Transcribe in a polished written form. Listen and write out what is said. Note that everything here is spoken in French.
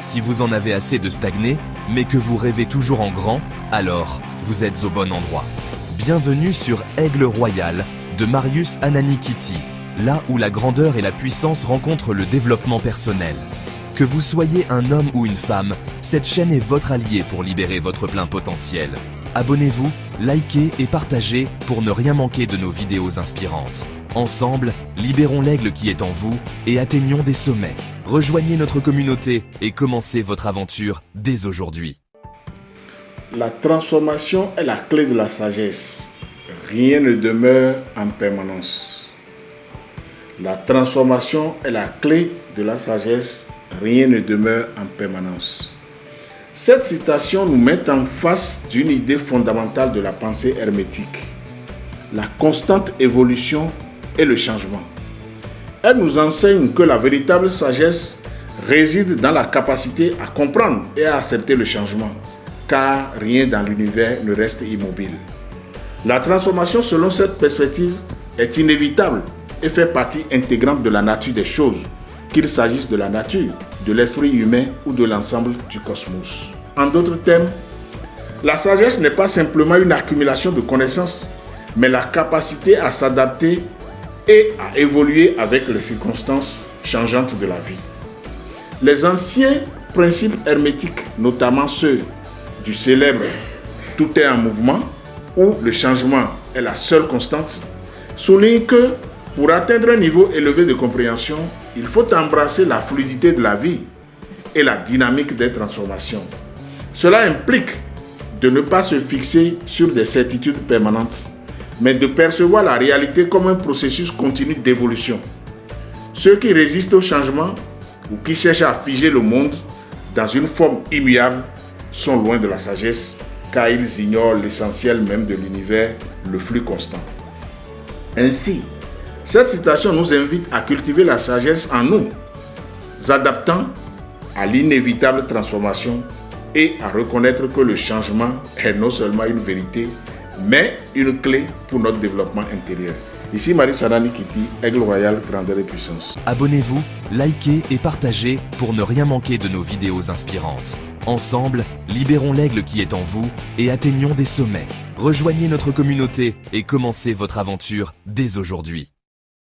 Si vous en avez assez de stagner, mais que vous rêvez toujours en grand, alors vous êtes au bon endroit. Bienvenue sur Aigle Royal de Marius Ananikiti, là où la grandeur et la puissance rencontrent le développement personnel. Que vous soyez un homme ou une femme, cette chaîne est votre allié pour libérer votre plein potentiel. Abonnez-vous, likez et partagez pour ne rien manquer de nos vidéos inspirantes. Ensemble, libérons l'aigle qui est en vous et atteignons des sommets. Rejoignez notre communauté et commencez votre aventure dès aujourd'hui. La transformation est la clé de la sagesse. Rien ne demeure en permanence. La transformation est la clé de la sagesse. Rien ne demeure en permanence. Cette citation nous met en face d'une idée fondamentale de la pensée hermétique. La constante évolution et le changement. Elle nous enseigne que la véritable sagesse réside dans la capacité à comprendre et à accepter le changement, car rien dans l'univers ne reste immobile. La transformation selon cette perspective est inévitable et fait partie intégrante de la nature des choses, qu'il s'agisse de la nature, de l'esprit humain ou de l'ensemble du cosmos. En d'autres termes, la sagesse n'est pas simplement une accumulation de connaissances, mais la capacité à s'adapter et à évoluer avec les circonstances changeantes de la vie. Les anciens principes hermétiques, notamment ceux du célèbre « tout est en mouvement » où le changement est la seule constante, soulignent que pour atteindre un niveau élevé de compréhension, il faut embrasser la fluidité de la vie et la dynamique des transformations. Cela implique de ne pas se fixer sur des certitudes permanentes, mais de percevoir la réalité comme un processus continu d'évolution. Ceux qui résistent au changement ou qui cherchent à figer le monde dans une forme immuable sont loin de la sagesse, car ils ignorent l'essentiel même de l'univers, le flux constant. Ainsi, cette citation nous invite à cultiver la sagesse en nous, adaptant à l'inévitable transformation et à reconnaître que le changement est non seulement une vérité, mais une clé pour notre développement intérieur. Ici Marius Ananikiti, Aigle Royal, grandeur et puissance. Abonnez-vous, likez et partagez pour ne rien manquer de nos vidéos inspirantes. Ensemble, libérons l'aigle qui est en vous et atteignons des sommets. Rejoignez notre communauté et commencez votre aventure dès aujourd'hui.